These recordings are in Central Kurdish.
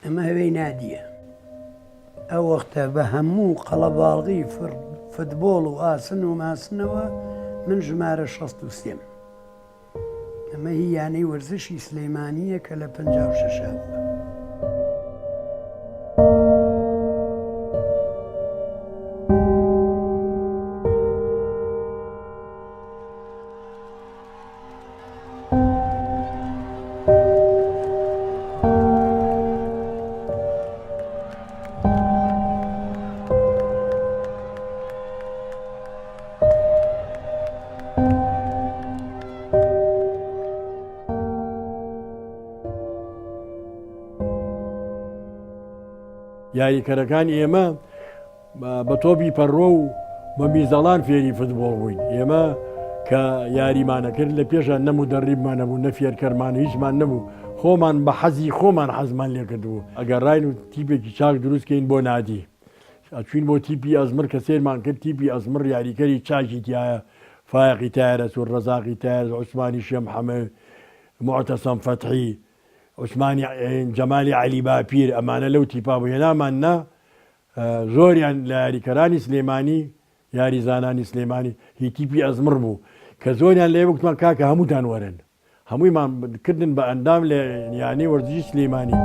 ئەمە هەوەی نادیە. ئەو وەختە بە هەموو قەڵەباڵغی فوتبۆڵ و ئاسن و ماسنەوە من ژمارە 63م. ئەمە هی یانەی وەرزشی سلەیمانیە کە لە 56 بووە. یاریکەرەکان ئێمە بە تۆپی پەڕۆ و بە میزەڵان فێری فوتبۆڵ بووین. ئێمە کە یاریمانەکرد لە پێشە نەمو دەڕیبمانە بوو، نەفێرکەرمان هیچمان نەبوو، خۆمان بە حەزی خۆمان حەزمان لێکردبوو. ئەگەر ڕاین و تیپێکی چاک دروستکەین بۆ نادی ئەچوین بۆ تیپی ئەزمر کە سێرمان کرد. تیپی ئەزمر یاریکەری چاکی تایە، فایقی تایە، سوور ڕەزاقی تایە، عوسمانی شێمحەمەد، معتەسەم فەتحی، عوسمانی جەمالی عەلی باپیر، ئەمانە لەو تیپا بوو. هێنامان نا زۆریان لە یاریکەرانی سلێمانی، یاری زانانی سلێمانی هی تیپی ئەزمر بوو کە زۆریان لێ وەکتمان کاکە هەمووتان وەرن، هەموویمان کردن بە ئەندام لە یانەی وەرزشی سلێمانی.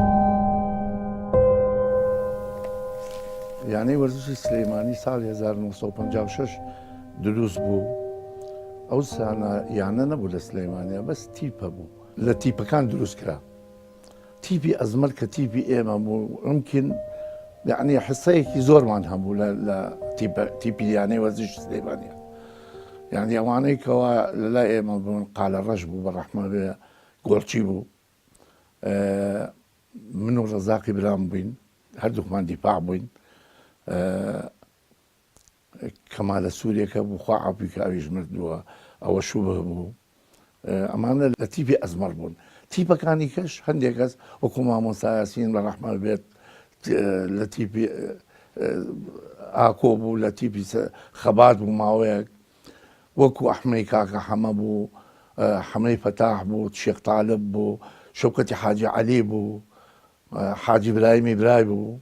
یانەی وەرزشی سلێمانی ساڵی 1956 دروست بوو. ئەو یانە نەبوو لە سلێمانیا، بەس تیپە بوو، لە تیپەکان دروست کرا. تیپی ئەزمر کە تیپی ئێمە بوو، ئەمکن یعنی حسەیەکی زۆرمان هەبوو لە تیپی یانەی وەرزشی سلێمانیا. یعنی ئەوانەی کەوا لەلای ئێمە بوون، قالە ڕەش بوو، بەڕەحمە بێ گۆرچی بوو، من و ڕەزاقی برام بووین، هەردووکمان دیپاع بووین. کەمالە سوورێکە بوو، خوا عەفوی کە ئەویش مردووە، ئەوە شوبه بوو. ئەمانە لە تیپی ئەزمەر بوون. تیپەکانی کەش هەندێک کەس وەکو مامۆستا یاسین بەڕەحمە بێت لە تیپی ئاکۆ بوو، لە تیپی خەبات بوو ماوەیەک، وەکو ئەحمەی کاکە حەمە بوو، حەمەی فەتاح بوو، شێخ تاالب بوو، شەوکەتی حاجی عەلی بوو، حاجی برایمی برای بوو،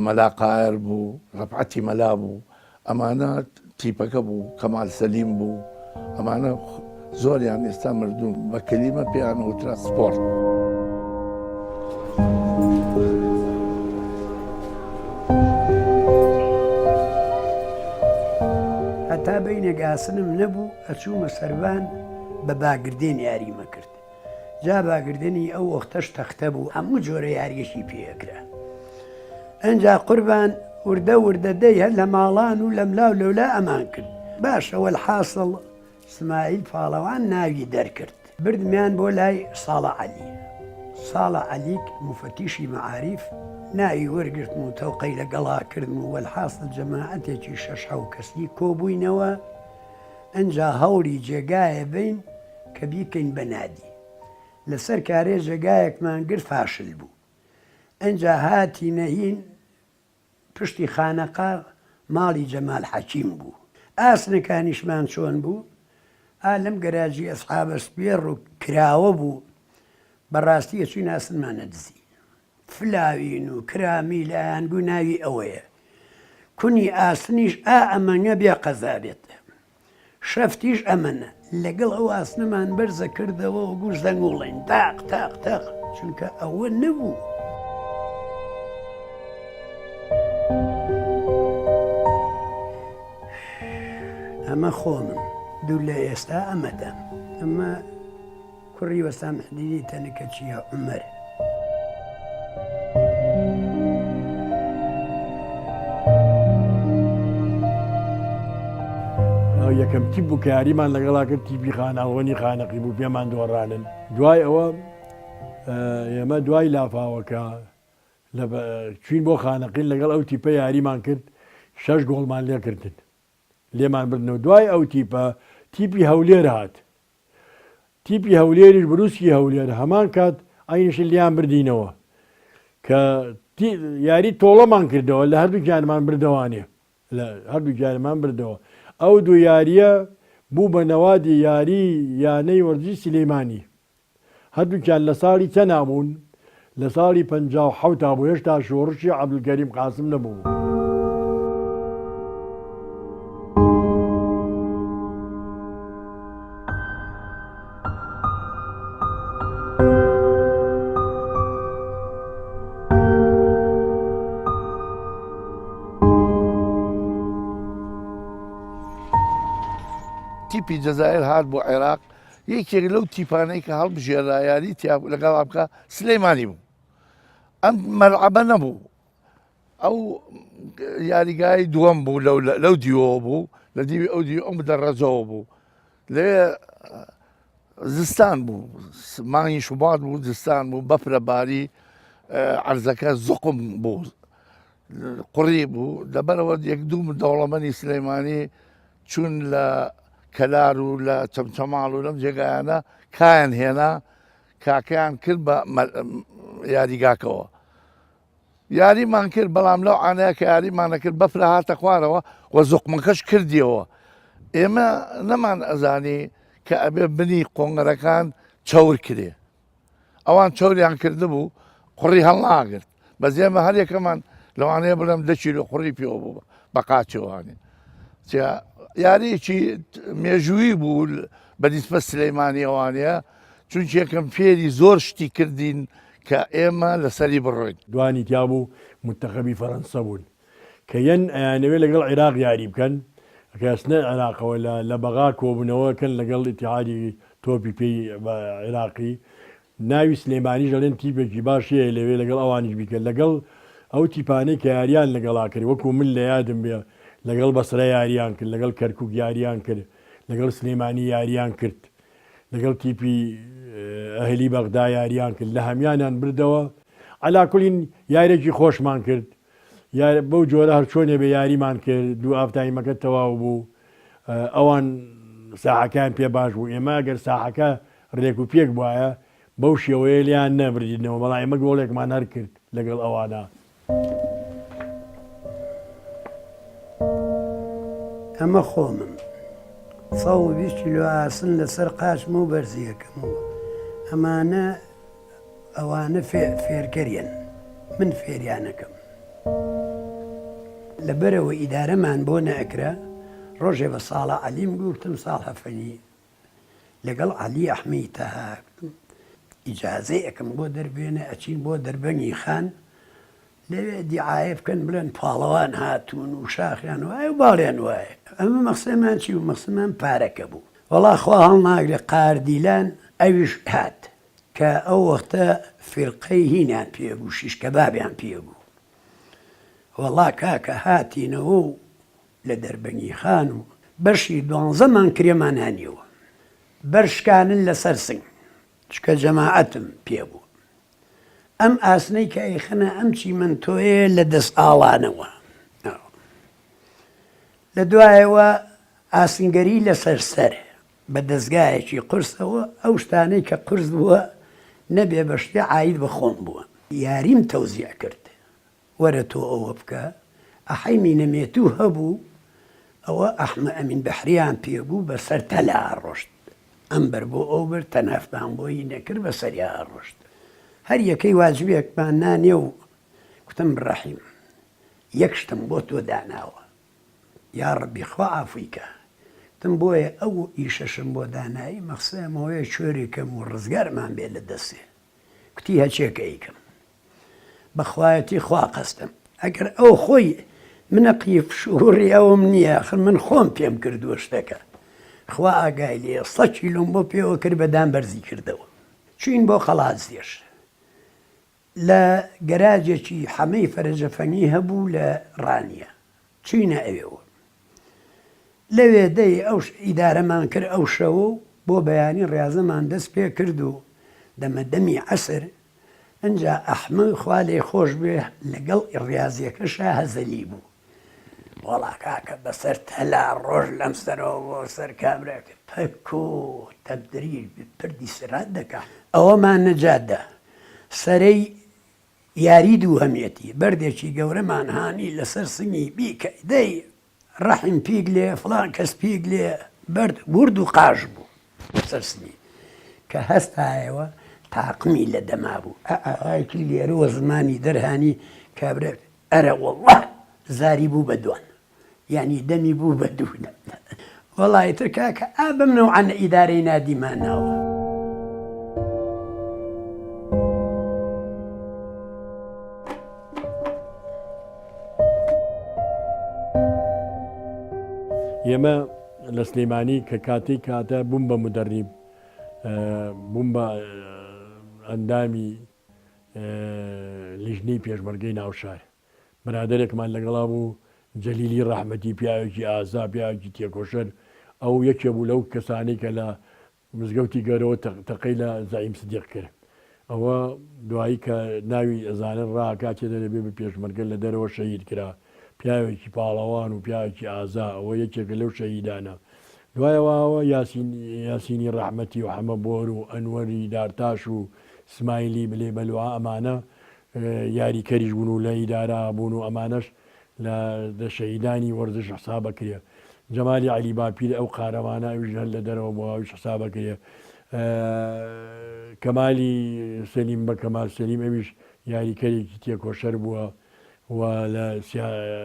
مەلا قایر بوو، ڕەفعەتی مەلا بوو. ئەمانە تیپەکە بوو، کەمال سەلیم بوو. ئەمانە زۆریان ئێستا مردوون، بە کەلیمە پێیان وترا سپۆرت. هەتا بەینێک ئاسنم نەبوو، ئەچوومە سەربان بە باگردێن یاریمە کرد. جا باگردنی ئەو وەختەش تەختە بوو، هەموو جۆرە یاریەشی پێەکرا. ئەنجا قوربان وردە وردەدەی هەر لە ماڵان و لە ملاو لەولا ئەمان کرد. باشەوە الحاصڵ اسماعیل پاڵەوان ناوی دەرکرد، بردمیان بۆ لای ساڵە عەلی. ساڵە عەلیک موفەتیشی مەعاریف ناوی وەرگرتم و تەوقەی لەگەڵا کردم و الحاصل جەماعەتێکی 6 کەسی کۆبووینەوە. ئەنجا هەوڵی جێگایە بین کە بیکەین بە نادی. لەسەر کارێ جێگایەکمان گرت فاشل بوو. ئەنجا هاتی نەهین پشتی خانەقا ماڵی جەمال حەکیم بوو. ئاسنەکانیشمان چۆن بوو؟ لەم گەراجی ئەسحابە سپێڕ و کراوە بوو، بەڕاستی ئەچووین ئاسنمانە دزی. فلاوین و کرامی لە ئەنگوو ناوی ئەوەیە. کونی ئاسنیش ئەمەنە بێ قەزا بێت، شەفتیش ئەمەنە. لەگەڵ ئەو ئاسنەمان بەرزە کردەوە و گوش دەنگوڵین تاق تاق تاق، چونکە ئەوە نەبوو. ئەمە خۆمم دوور لە ئێستا ئەمەدەم. ئەمە کوڕی وەسام حەدیدی تەنەکە چییە؟ عومەر. یەکەم تیپ بوو کە یاریمان لەگەڵا کرد، تیپی خاناوەنی خانەقی بوو، پێمان دۆڕانن. دوای ئەوە ئێمە دوای لافاوەکە چوین بۆ خانەقین لەگەڵ ئەو تیپە یاریمان کرد، 6 گۆڵمان لێکردن، لێمان بردنەوە. دوای ئەو تیپە تیپی هەولێر هات. تیپی هەولێریش بروسکی هەولێر هەمان کات ئاینش لیان بردینەوە کە یاری تۆڵەمان کردەوە، لە هەردوو گیانمان بردەوانێ، لە هەردوو گیانمان بردەوە. ئەو دوو یاریە بوو بە نەوادی یاری یانەی وەرزشی سلێمانی. هەردووکیان لە ساڵی تەنابوون، لە ساڵی 57 تا بۆ هێشتا شۆڕشی عەبدولکەریم قاسم نەبوو. تیپی جەزایر هات بۆ عێراق یەکێک لەو تیپانەی کە هەڵبژێرا یاری لەگەڵ بکە سلەیمانی بوو. ئەم مەلعەبە نەبوو. ئەو یاریگای دووەم بوو لەو دیوەوە بوو لە دیوی ئەو دیوە ئەو مدەڕەجەوە بوو. لەوێ زستان بوو مانگی شوبات بوو زستان بوو بەفرە باری عەرزەکە زوقم بوو قوڕی بوو لەبەرەوە یەک دوو دەوڵەمەندی سلەیمانی چوون لە کەلار و لە چەمچەماڵ و لەم جێگایانە کایان هێنا کاکەیان کرد بە یاریگاکەوە. یاریمان کرد بەڵام لەو عانەیە کە یاریمانە کرد بەفرە هاتە خوارەوە و زوقمەکەش کردیەوە. ئێمە نەمان ئەزانی کە ئەبێ بنی قۆنگەرەکان چەور کرێ. ئەوان چەوریان کردبوو قوڕی هەڵناگرت. بەس ئێمە هەر یەکەمان لەوانەیە بڵێم 10 کیلۆ قوڕی پێوە بوو بە قاچەوانێ. یاریکی مێژووی بوو بەنیسبەت سلەیمانی ئەوانەیە چونچ یەکەم فێری زۆر شتی کردین کە ئێمە لەسەری بڕۆین. دوانی تیا بوو متەخەبی فەرەنسا بوون کە یەن ئەیانەوێت لەگەڵ عێراق یاری بکەن کەسنە عێراقەوە لە بەغا کۆبوونەوەکەن لەگەڵ ئیتیحادی تۆپی پێی عێراقی ناوی سلێمانی دەڵێن تیپێکی باشیە لەوێ لەگەڵ ئەوانیش بیکە لەگەڵ ئەو تیپانەی کە یاریان لەگەڵا کرد وەکو من لە یادم بێ لەگەڵ بەسرە یاریان کرد لەگەڵ کەرکووک یاریان کرد لەگەڵ سلێمانی یاریان کرد لەگەڵ تیپی ئەهلی بەغدا یاریان کرد لە هەمیانیان بردەوە عەلاکولین یارێکی خۆشمان کرد بەو جۆرە هەر چۆنێ بە یاریمان کرد دوو ئافتایمەکە تەواو بوو ئەوان ساحەکان پێ باش بوو ئێمە ئەگەر ساحەکە ڕێک و پێک بواە بەو شێوەیە لیان نەبردینەوە بەڵام ئێمە گۆڵێکمان هەر کرد لەگەڵ ئەوانە. ئەمە خۆمم 120 کیلۆ ئاسن لەسەر قاچم و بەرزیەکەمەوە ئەمانە ئەوانە فێرکەریان من فێریانەکەم لەبەرەوە ئیدارەمان بۆ نەئەکرا ڕۆژێ بە ساڵە عەلیم گوتم ساڵ هەفەنی لەگەڵ عەلی ئەحمەی تەها ئیجازەیەکەم بۆ دەربێنە ئەچین بۆ دەربەنی خان لەوێ دیعاە بکەن بڵێن پاڵەوان هاتوون و شاخیان وایە و باڵیان وایە ئەمە مەقسەمان چی و مەقسەمان پارەکە بوو وەڵا خوا هەڵناگرێ قاردیلان ئەویش هات کە ئەو وەختە فیرقەی هینیان پێبوو شیش کەبابیان پێبوو وەڵا کاکە هاتینەوە و لە دەربەنی خان و بەشی 12مان کرێمان هەنیەوە بەرشکانن لەسەر سنگ چکە جەماعەتم پێبوو ئەم ئاسنەی کە ئەیخەنە ئەم چی من تۆیە لە دەست ئاڵانەوە لە دوایەوە ئاسنگەری لەسەر سەر بە دەستگایەکی قورسەوە ئەو شتانەی کە قورس بووە نەبێ بەشتی عاید بە خۆم بووە یاریم تەوزیع کرد وەرە تۆ ئەوە بکە ئەحەیمی نەمێتوو هەبوو ئەوە ئەحمە ئەمین بەحریان پێبوو بەسەر تەلا ڕۆشت ئەمبەر بۆ ئەو بەر تەنەفتان بۆی نەکرد بە سەریا ڕۆشت هەر یەکەی واجبێکمان نانێ و کوتم ڕەحیم یەک شتم بۆ تۆ داناوە یا ڕەبی خوا ئافویکە تم بۆیە ئەو ئیشەشم بۆ دانایی مەخسەمەوەیە چۆرێکەم و ڕزگارمان بێ لە دەستێ کوتی هەچێکە ئەیکەم بەخوایەتی خوا قەستم ئەگەر ئەو خۆی منە قیف شووڕی ئەوم نییە خر من خۆم پێم کردووە شتەکە خوا ئاگای لێ 100 کیلۆم بۆ پێوە کرد بەدان بەرزی کردەوە چوین بۆ خەڵات دێش لە گەراجێکی حەمەی فەرەجەفەنی هەبوو لە ڕانیە چوینە ئەوێەوە لەوێ دەی ئەو ئیدارەمان کرد ئەو شەوە و بۆ بەیانی ڕێزەمان دەست پێ کرد و دەمەدەمی عەسر ئەنجا ئەحمە خوا لێ خۆش بێ لەگەڵ ڕاضیەکەشە هەزەلی بوو وەڵا کاکە بەسەر تەلا ڕۆژ لەم سەرەوە بۆ سەر کابراکە پەکۆ تەبدریل پردی سرات دەکە ئەوەمان نەجاتدا سەرەی یاری دوو هەمێتی بەردێکی گەورەمان هانی لەسەر سنگی بیکە دەی ڕەحیم پیک لێ فڵان کەس پیک لێ بەرد ورد و قاژ بوو لەسەر سنگی کە هەستایەوە تاقمی لە دەما بوو ئاکی لێرەوە زمانی دەرهانی کابرێت ئەرە وەڵڵا زاری بوو بە دوان یعنی دەمی بوو بە دوو وەڵی تر کاکە ئابم نەوعانە ئیدارەی نادیماناوە. ئێمە لە سلێمانی کە کاتێک کاتە بووم بە مدەریب بووم بە ئەندامی لیژنەی پێشمەرگەی ناوشار برادێکمان لەگەڵا بوو جەلیلی ڕەحمەتی پیاوێکی ئازا پیاوێکی تێکۆشەر ئەو یەکێ بوو لەو کەسانی کە لە مزگەوتی گەرەوە تەقەی لە زعیم سدیق کرد ئەوە دوایی کە ناوی ئەزانن ڕاکاتێ دەبێ بە پێشمەرگە لە دەرەوە شەهید کرا پیاوێکی پاڵەوان و پیاوێکی ئازا ئەوە یەکێکە لەو شەهیدانە دوایەوەوە یاسینی ڕەحمەتی و حەمە بۆر و ئەنوەری دارتاش و سمایلی بلێ بەلووا ئەمانە یاریکەریش بوون و لە ئیدارا بوون و ئەمانەش لە شەهیدانی وەرزش حسابە کرێ جەمالی عەلی باپیر ئەو قارەمانە ئەویش هەر لە دەرەوە بۆەویش حسابە کرێ کەمالی سەلیم بە کەمال سەلیم ئەویش یاریکەرێکی تێکۆشەر بووە و لە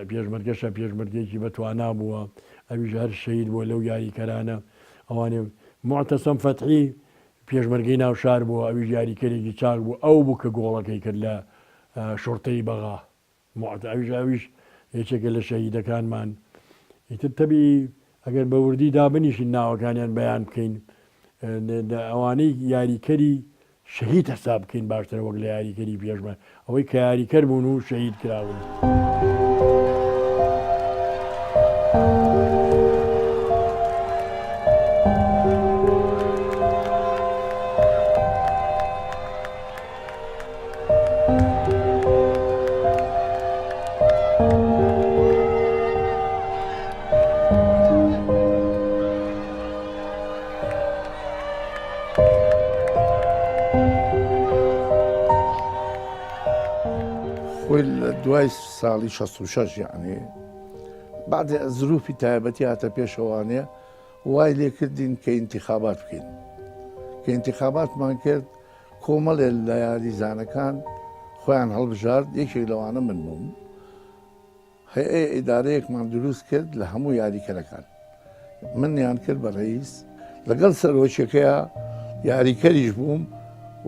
پێشمەرگەشە پێشمەرگێکی بەتوانا بووە ئەویش هەر شەهید بووە لەو یاریکەرانە ئەوانێ معتەسەم فەتحی پێشمەرگەی ناوشار بووە ئەویش یاریکەرێکی چاک بوو ئەو بوو کە گۆڵەکەی کرد لە شۆرتەی بەغا ئەویش یەکێکە لە شەهیدەکانمان ئیتر تەبی ئەگەر بە وردی دابنیشین ناوەکانیان بەیان بکەین ئەوانەی یاریکەری شەهید حساب بکەین باشترە وەک لە یاریکەری پێشمە ئەوەی کە یاریکەر بوون و شەهید کراون. دوای ساڵی 66 یعنی بعد زروفی تایبەتی هاتە پێشەوانەیە وای لێ کردین کە ئینتیخابات بکەین کە ئینتیخاباتمان کرد کۆمەڵێ لە یاریزانەکان خۆیان هەڵبژارد یەکێک لەوانە من بووم هەیە ئیدارەیەکمان دروست کرد لە هەموو یاریکەرەکان منیان کرد بە ڕئیس لەگەڵ سەرۆکیەکەیە یاریکەریش بووم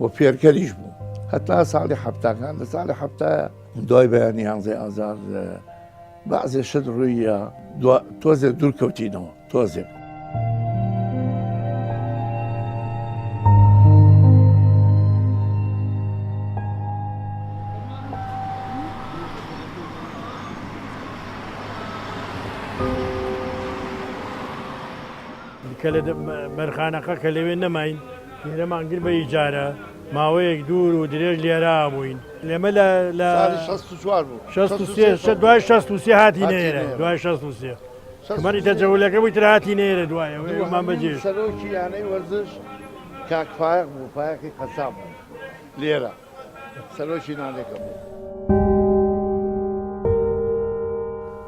و پێرکەریش بووم هەتا ساڵی حەفتاکان لە ساڵی حەفتایە دوای بەیانی 11 ئازار بەعزێ شت ڕوویە تۆزێک دوور کەوتینەوە تۆزێک کە لە مەرخانەکە کە لەوێ نەماین لێرەمانگر بە ئیجارە ماوەیەک دوور و درێژ لێرا بووین لێمە لە 63 هاتی نێرە دوای 63 من تەجەولەکە بووی تر هاتی نێرە دوایەمان بەجێ سەرۆکی یانەی وەرزش کاکفایق بوو پایەکی قەسام لێرە سەرۆکی نانێکە بوو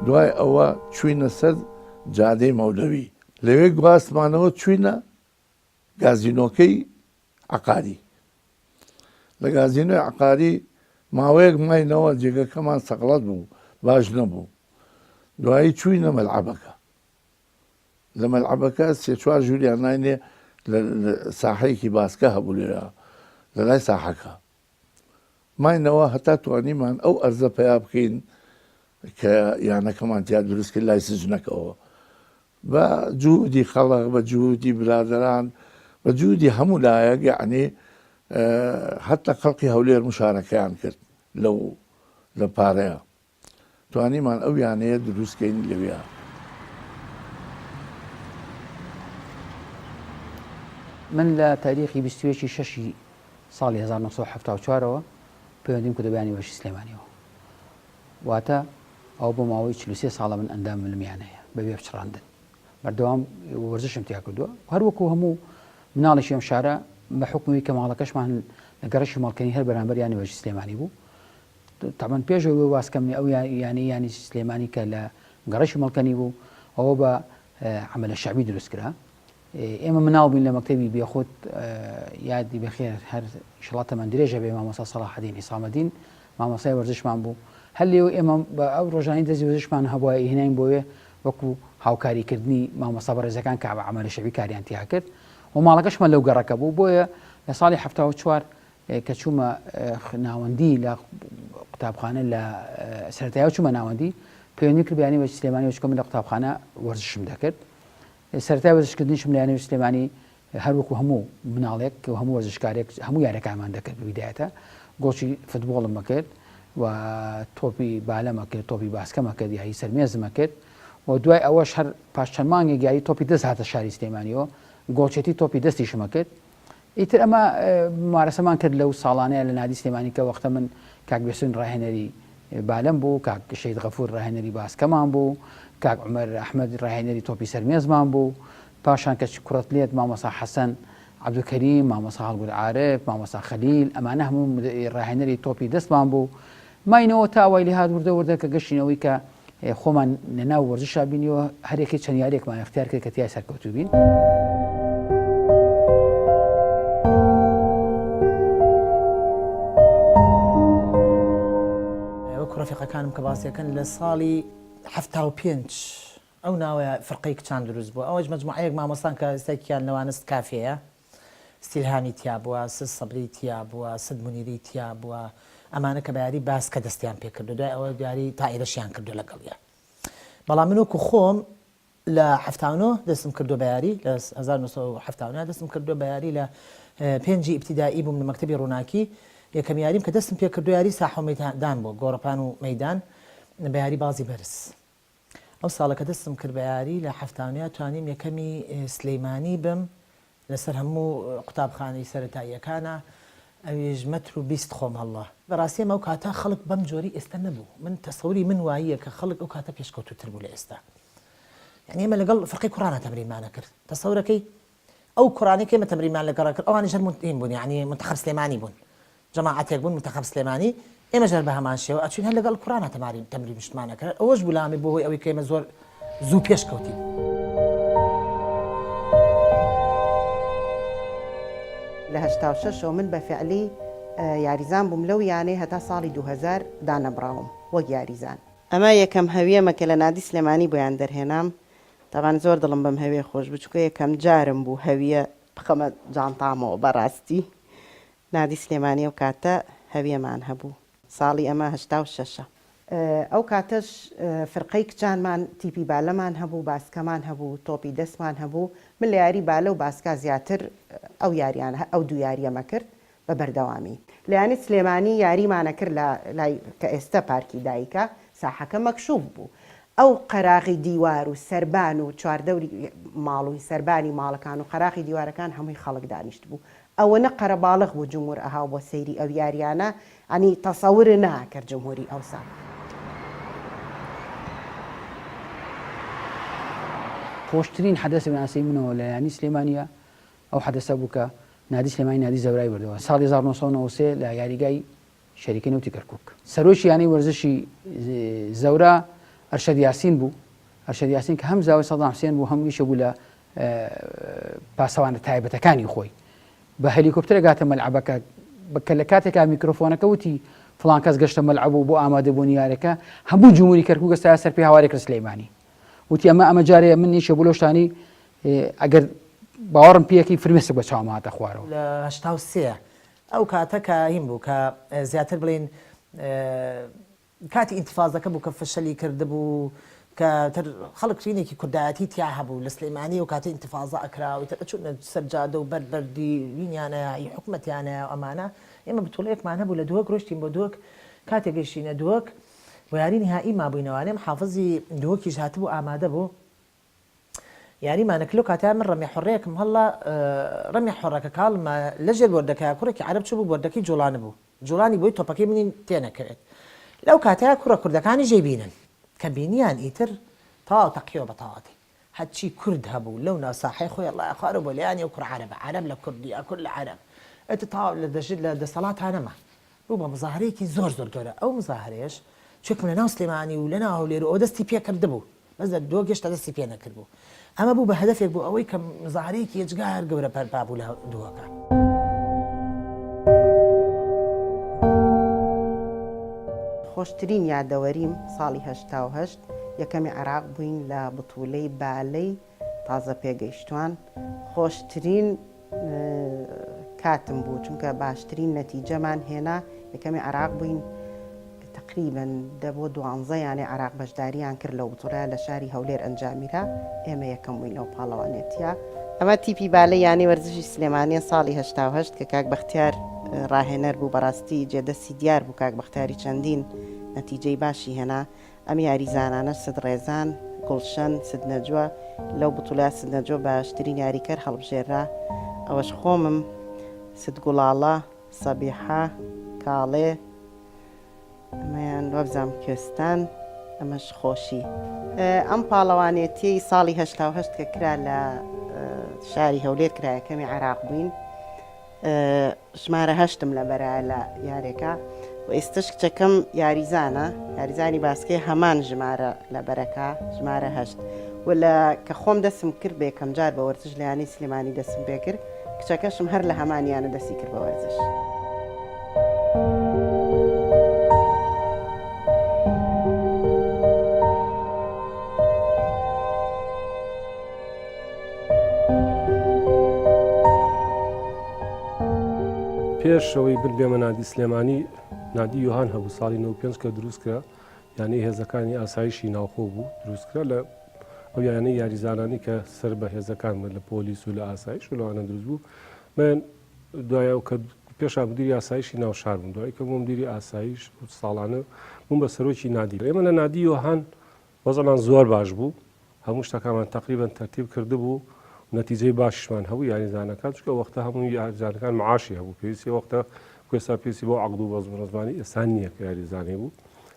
دوای ئەوە چوینە سەر جادەی مەولەوی لەوێ گواستمانەوە چوینە گازینۆکەی عەقاری لە گازینۆی عەقاری ماوەیەک ماینەوە جێگەکەمان سەقڵەت بوو باش نەبوو دوایی چوینە مەلعەبەکە لە مەلعەبەکە سێ چوار ژووریان ناینێ لە ساحەیەکی باسکە هەبوو لێرە لە لای ساحەکە ماینەوە هەتا توانیمان ئەو ئەرزە پیا بکەین کە یانەکەمان تیا دروست کرد لای سزنەکەەوە بە جوودی خەڵق بە جوودی برادەران بە جوودی هەموو لایەک یعنی حتا خەڵقی هەولێر مشارەکەیان کرد لە پارەیە توانیمان ئەو یانەیە دروستکەین لەوێ من لە تاریخی 26 ساڵی 1974ەوە پەیوەندیم کە دەبیانی بەشی سلێمانیەوە واتە ئەو بۆ ماوەی 43 ساڵە من ئەندام ملمیانەیە بەبێ بچڕاندن بەردەوام وەرزشم تیا کردووە هەروەکو هەموو مناڵیشی ئەم شارە بە حکومی کە ماڵەکەشمان لە گەڕشی ماڵکەنی هەر بەرامبەر یانی بەشی سلێمانی بوو تامان پێشەوە واسکەمنی ئەو یانی سلێمانی کە لە گەڕشی مەڵکەنی بوو ئەوە بە عەمەلە شەعبی دروست کرا ئێمە مناڵ بین لە مەکتەبی بێخۆت یادی بەخێر هەر شڵاتە من درێژە بێ مامۆستا سەلاحەدین ئیسامەدین مامۆستای وەرزشمان بوو هەر لێو ئێمە بە ئەو ڕۆژانی دەستی وەرزشمان هەبووە هێناین بۆیە وەکو هاوکاریکردنی مامۆستا بەڕێزەکان کە بە عەمەلە شەوی کاریان تیا کرد و ماڵەکەشمان لەو گەڕەکە بوو بۆیە لە ساڵی 1974 کە چوومە ناوەندی لە قوتابخانە لە سەرەتاییەوە چوومە ناوەندی پەیوەندی کرد بە یانیوێژی سلێمانی وچکە من لە قوتابخانە وەرزشم دەکرد سەرەتای وەرزشکردنیشم لە یانیوێژی سلێمانی هەروەکو هەموو مناڵێک کە هەموو وەرزشکارێک هەموو یاریەکانمان دەکرد بویدایەتە گۆچی فوتبۆڵم کرد و تۆپی بالەمە کرد تۆپی باسکەمە کرد یاری سەرمێزمە کرد و دوای ئەوەش هەر پاش چەند مانگێک یاری تۆپی دەست هاتە شاری سلێمانیەوە گۆچێتی تۆپی دەستیشمە کرد ئیتر ئەمە مارەسەمان کرد لەو ساڵانەیە لە نادی سلێمانی کە وەختە من کاک بێسوون ڕاهێنەری بالەم بوو کاک شەید غەفور ڕاهێنەری باسکەمان بوو کاک عومەر ئەحمەد ڕاهێنەری تۆپی سەرمێزمان بوو پاشان کە کوڕەت لێت مامۆستا حەسەن عەبدولکەریم مامۆستا هەڵگور عارف مامۆستا خەلیل ئەمانە هەموو ڕاهێنەری تۆپی دەستمان بوو ماینەوە تا وای لێ هات وردە وردە کە گەشتینەوەی کە خۆمان لەناو وەرزشا بینیەوە هەرێکی چەند یاریێکمان اختیار کرد کە تیای سەرکەوتوو بین ڕفیقەکانم کە باسیەکەن لە ساڵی 1975 ئەو ناوە فڕقەی کچان دروست بووە ئەوەش مەجموعەیەک مامۆستان کە ئێستاکیان لەوانست کافەیە ستیلهانی تیا بووە سد سەبری تیا بووە سد منیری تیا بووە ئەمانە کە بەیاری باسکە دەستیان پێ کردو دوای ئەوە دیاری تائیرەشیان کردو لەگەڵیە بەڵام من وەکو خۆم لە 79 دەستم کردو بەیاری لە 1970 دەستم کردو بەیاری لە پێنجی ئیبتیدایی بووم لە مەکتەبی ڕووناکی یەکەم یاریم کە دەستم پێ کردو یاری ساحە و مەیدان بۆ گۆڕەپان و مەیدان بە یاری بازی بەرز ئەو ساڵە کە دەستم کرد بە یاری لە 70 توانیم یەکەمی سلەیمانی بم لەسەر هەموو قوتابخانەی سەرەتاییەکانە ئەویش مەتر و 20 خۆم هەڵڵا بەڕاستی ئەو کاتە خەڵک بەم جۆری ئێستا نەبوو من تەسەوری من واییە کە خەڵک ئەو کاتە پێشکەوتوتر بوو لە ئێستا یعنی ئێمە لەگەڵ فڕقەی کوڕانە تەمرینمانە کرد تەسەورەکەی ئەو کوڕانی کە ئێمە تەمرینمان لەگەڵ کرد ئەوانیش هەر متئیم بوون یعنی منتەخەب سلێمانی بوون جەماعەتێک بوون منتەخەب سلێمانی ئێمە ژەر بە هەمان شێوە ئەچوین هەر لەگەڵ کوڕانە تەمرین شتمانە کرد ئەوەش بوو لامی بۆ هۆی ئەوەی کە ئێمە زۆر زوو پێش کەوتین لە 86 من بە فعلی یاریزان بووم لەو یانەی هەتا ساڵی 2000 دانەبراوم وەک یاریزان ئەمە یەکەم هەویەمە کە لە نادی سلێمانی بۆیان دەرهێنام تاوان زۆر دڵم بەم هەویە خۆش بچووکە یەکەم جارم بوو هەویە بخەمە جانتامەوە بەڕاستی نادی سلێمانی ئەو کاتە هەویەمان هەبوو ساڵی ئەمە 86 ئەو کاتەش فرقەی کچانمان تیپی بالەمان هەبوو باسکەمان هەبوو تۆپی دەستمان هەبوو من لە یاری بالە و باسکا زیاتر ئەو یاریان ئەو دوو یاریەمە کرد بە بەردەوامی لەیانی سلێمانی یاریمانە کرد لای کە ئێستا پارکی دایکە ساحەکە مەکشوف بوو ئەو قەراغی دیوار و سەربان و چواردەوری ماڵوی سەربانی ماڵەکان و قەراغی دیوارەکان هەمووی خەڵک دانیشت بوو ئەوە نە قەرەباڵغ بوو جمهور ئەهاو بۆ سەیری ئەو یاریانە ئەنی تەسەور ناکرد جمهوری ئەوسا خۆشترین حدەثی بەناسی منەوە لە یانی سلێمانیە ئەو حدەثە بوو کە نادی سلێمانی نادی زەورای بردەوە ساڵی 1993 لە یاریگای شەریکەی نەوتی کەرکووک سەرۆکی یانی وەرزشی زەورە ئەرشەد یاسین بوو ئەرشەد یاسین کە هەم زاوی سەدام حوسێن بوو هەموویشە بوو لە پاسەوانە تایبەتەکانی خۆی بە هەلیکۆپتەرە گاتە مەلعەبەکە کە لە کاتێکا میکرۆفۆنەکە وتی فڵان کەس گەشتە مەلعەب و بۆ ئامادەبوونی یاریەکە هەموو جمهوری کەرکووک ئێستا سەر پێی هاواری کرد سلەیمانی وتی ئەمە جارەیە من نیشە بۆ لەشتانی ئەگەر باوەڕم پێیەکی فرمێسک بە چاوم هاتە خوارەوە لە 83 ئەو کاتە کە هیم بوو کە زیاتر بڵێن کاتی ئینتیفازەکە بوو کە فشەلی کردبوو کە خەڵک ژینێکی کوردایەتی تیا هەبوو لە سلەیمانی و کاتی ئینتیفازە ئەکراوی چوونە سەرجادە و بەربەردی وینیانە حکومەتیانە ئەمانە ئێمە بتوڵەیەکمان هەبوو لە دووەک ڕۆشتین بۆ دووەک کاتێک گەیشتینە دووەک بۆ یاری نهایی مابووینەوەوانێم حافظی دووەکیش هاتبوو ئامادە بوو یاریمانە کلۆ کاتیان من ڕەمی حڕەیەکم هەڵا ڕەمی حڕەکە کاڵمە لەژێر بۆردەکە کوڕێکی عەرەب چوو بوو بۆردەکەی جوڵانە بوو جوڵانی بۆی تۆپەکەی منی تێنەکەوێت لەو کاتەیە کوڕە کوردەکانی ژێبینن کە بینیان ئیتر تاو تەقیەوە بە تاواتی هەرچی کورد هەبوو لەو ناساحەی خۆی ئەڵڵای خوارە بۆ لایانی و کوڕ عەرەبە عەرەب لە کوردی ئەکورد لە عەرەب ئەتە تاو لە دەژێت لە دەسەڵاتانەما بوو بە مزاهرەیەکی زۆر گەورە ئەو مزاهرەیەش چێکم لە ناو سلێمانی و لە ناو هەولێر ئەو دەستی پێ کردبوو بەس لە دۆ گەشتە دەستی پێ نەکرد بوو ئەمە بوو بە هەدەفێک بوو ئەوەی کە مزارێکی هێجگار گەورە پەرپا بوو لە دۆەکە. خۆشترین یادەوەریم ساڵی هەشتا یەکەمی عێراق بووین لە بتوولەی بالەی تازە پێگەیشتوان خۆشترین کاتم بوو چونکە باشترین نەتیجەمان هێنا یەکەمی عێراق بووین تقریبن دەبۆ 12 یانێ عێراق بەشداریان کرد لەو بتوولە لە شاری هەولێر ئەنجامیرا ئێمە یەکەم بووین لەو پاڵەوانێتیە. ئەمە تیپی بالەی یانی وەرزشی سلێمانیە ساڵی هەشتا کە کاک بەختیار ڕاهێنەر بوو بەڕاستی جێدەستی دیار بوو کاک بەختیاری چەندین نەتیجەی باشی هێنا ئەم یاریزانانە سد ڕێزان گوڵشەن سد نەجووە لەو بتوولە سد نەجۆ باشترین یاریکەر هەڵبژێرا ئەوەش خۆمم سد گوڵاڵە سەبیحە کاڵێ ئەمەیان وەبزام کوێستان ئەمەش خۆشی. ئەم پاڵەوانێتی ساڵی هەشتا کە کرا لە شاری هەولێر کرایەکەمی عێراق بووین ژمارە هەشتم لە بەرای لە یارێکە و ئێستش کچەکەم یاریزانی باسکەی هەمان ژمارە لە بەرەکە ژمارە هەشت و لە کە خۆم دەسم کرد بێکەم جار بە وەرزش لە یانی سلێمانی دەسم پێ کرد کچەکەشم هەر لە هەمانیانە دەستی کرد بە وەرزش. پێشەوەی بنبێمە نادی سلێمانی نادی یۆهان هەبوو ساڵی 95 کە دروستکرا یعنی هێزەکانی ئاسایشی ناوخۆ بوو دروستکرا لە ئەو یانەی یاریزانانی کە سەر بە هێزەکان لە پۆلیس و لە ئاسایش و لەوانە دروست بوو من دوایە کە پێشا مدیری ئاسایشی ناو شار بووم دوای کە بووم مدیری ئاسایش ساڵانە بووم بە سەرۆکی نادی ئێمە لە نادی یۆهان وەزەمان زۆر باش بوو هەموو شتەکانمان تقریبەن تەرتیب کرده بوو نەتیجەی باشمان هەبوو یاریزانەکان چکە وەختە هەموو یاریزانەکان معاشی هەبوو پێویستی وەختە کوێستا پێویستی بۆ عەقد و بەزمەزمانی ئێستا نییە کە یاریزانی بوو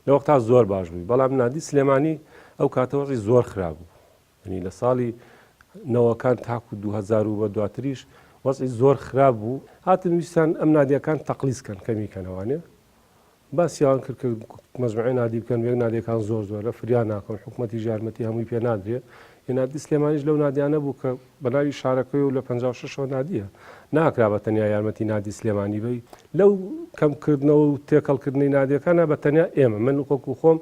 لە وەختا زۆر باش بووی بەڵام نادی سلێمانی ئەو کاتەوەڕی زۆر خراپ بوو ینی لە ساڵی نەوەکان تاکو 2000 و بە دواتریش وەزعی زۆر خراپ بوو هاتن ویستان ئەم نادیەکان تەقلیزکەن کەمیکەنەوانێ باسییان کرد کە مەجموعەی نادی بکەن وێک نادیەکان زۆر زۆرە فریان ناکەن حکوومەتی ژارمەتی هەمووی پێ نادرێ نادی سلێمانیش لەو نادیانە بوو کە بەناوی شارەکەی و لە 56 نادیە ناکرا بە تەنیا یارمەتی نادی سلێمانی بی لەو کەمکردنەوە و تێکەڵکردنی نادیەکانە بە تەنیا ئێمە من وەکو خۆم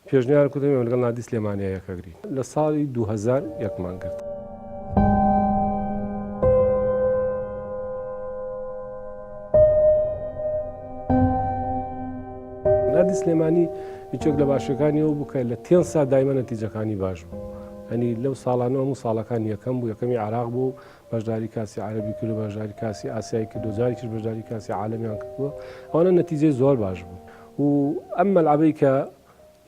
پێشنیار کوتم لەگەڵ نادی سلێمانیە یەکەگری لە ساڵی 2000 یەکمان کرد. نادی سلێمانی هیچێک لە باشەکانیەوە بوو کە لە تێن سا دایمە نەتیجەکانی باش بوو ئەنی لەو ساڵانە هەموو ساڵەکان یەکەم بوو یەکەمی عێراق بوو بەشداری کاسی عەرەبی کرد و بەشداری کاسی ئاسیایی کرد و جارێکیش بەشداری کاسی عالەمیان کردووە ئەوانە نەتیجەی زۆر باش بوو و ئەم مەلعەبەی کە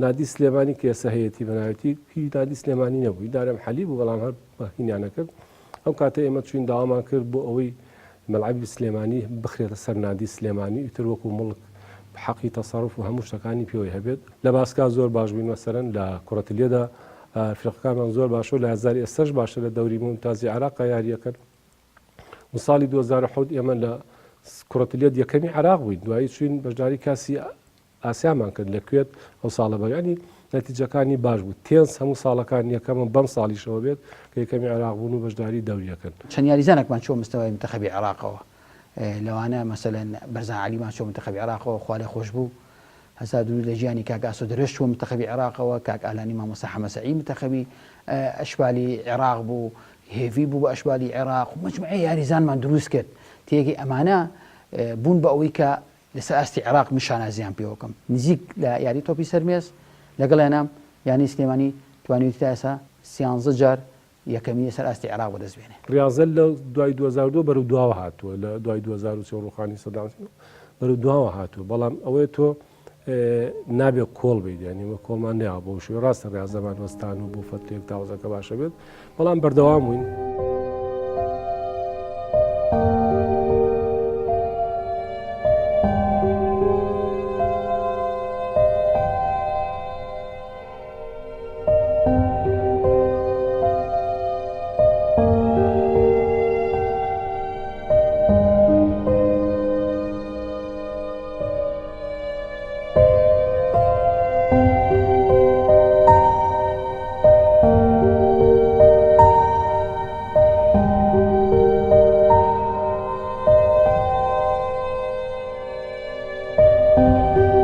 نادی سلێمانی کە ئێستا هەیەتی بەناوێتی هیچ نادی سلێمانی نەبوو دارم حەلی بوو بەڵام هەر بەهینیانە کرد ئەو کاتە ئێمە چوین داوامان کرد بۆ ئەوەی مەلعەبی سلێمانی بخرێتە سەر نادی سلێمانی ئیتر وەکو مڵک بحەقی تەسەڕوف و هەموو شتەکانی پێوەی هەبێت لە باسکا زۆر باش بووین مەسەرەن لە کوڕەتلیەدا فرقەکانمان زۆر باشە لە هەزاری ئێستاش باشە لە دەوری ممتازی عێراق یاریەکەن و ساڵی 2007 ئێمە لە کوڕەتلیەت یەکەمی عێراق بووین دوایی چوین بەشداری کاسی ئاسیامان کرد لەکوێت ئەو ساڵە بەیانی نەتیجەکانی باش بوو تێنس هەموو ساڵەکان یەکەمە بەم ساڵیشەوە بێت کە یەکەمی عێراق بوون و بەشداری دەوریەکەن چەند یاریزانێکمان چۆ مستەوای منتەخەبی عێراقەوە لەوانە مەسەلەن بەرزان عەلیمان چۆ منتەخەبی عێراقەوە خوا لێ خۆش بوو هەزار دوور لە ژیانی کاک ئاسۆ دەرێش چۆ منتەخەبی عێراقەوە کاک ئالانی مامۆستا حەمەسەعی منتەخەبی ئەشبالی عێراق بوو هێوی بوو بە ئەشبالی عێراق و مەجموعەی یاریزانمان دروست کرد تێگەی ئەمانە بوون بە ئەوەی کە لەسەر ئاستی عێراق من شانازیان پێوەکەم نزیک لە یاری تۆپی سەرمێز لەگەڵ هێنام یانی سلێمانی توانیوتی تا ئێستا 13 جار یەکەمی سەر ئاستی عێراق بەدەستبێنێ ریاضە لە دوای 2002 بەرەو دواوە هاتووە لە دوای 2003 ڕوخانی سەدام بەرەو دواوە هاتووە بەڵام ئەوەیە تۆ نابێت کۆڵ بیت یعنی وە کۆڵمان نیا بۆ شوێ ڕاستە ریاضەمان وەستان و بۆ فترێک تاوزەکە باشە بێت بەڵام بەردەوام بووین. بێ.